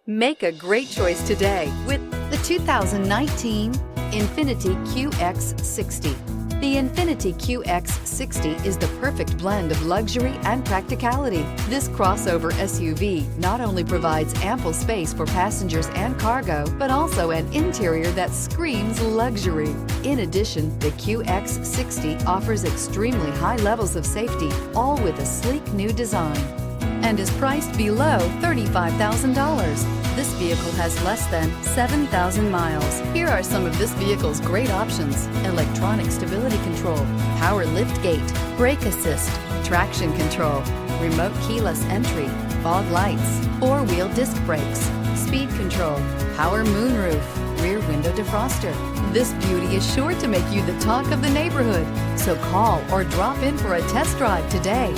Make a great choice today with the 2019 INFINITI QX60. The INFINITI QX60 is the perfect blend of luxury and practicality. This crossover SUV not only provides ample space for passengers and cargo, but also an interior that screams luxury. In addition, the QX60 offers extremely high levels of safety, all with a sleek new design, and is priced below $35,000. This vehicle has less than 7,000 miles. Here are some of this vehicle's great options: electronic stability control, power liftgate, brake assist, traction control, remote keyless entry, fog lights, four-wheel disc brakes, speed control, power moonroof, rear window defroster. This beauty is sure to make you the talk of the neighborhood. So call or drop in for a test drive today.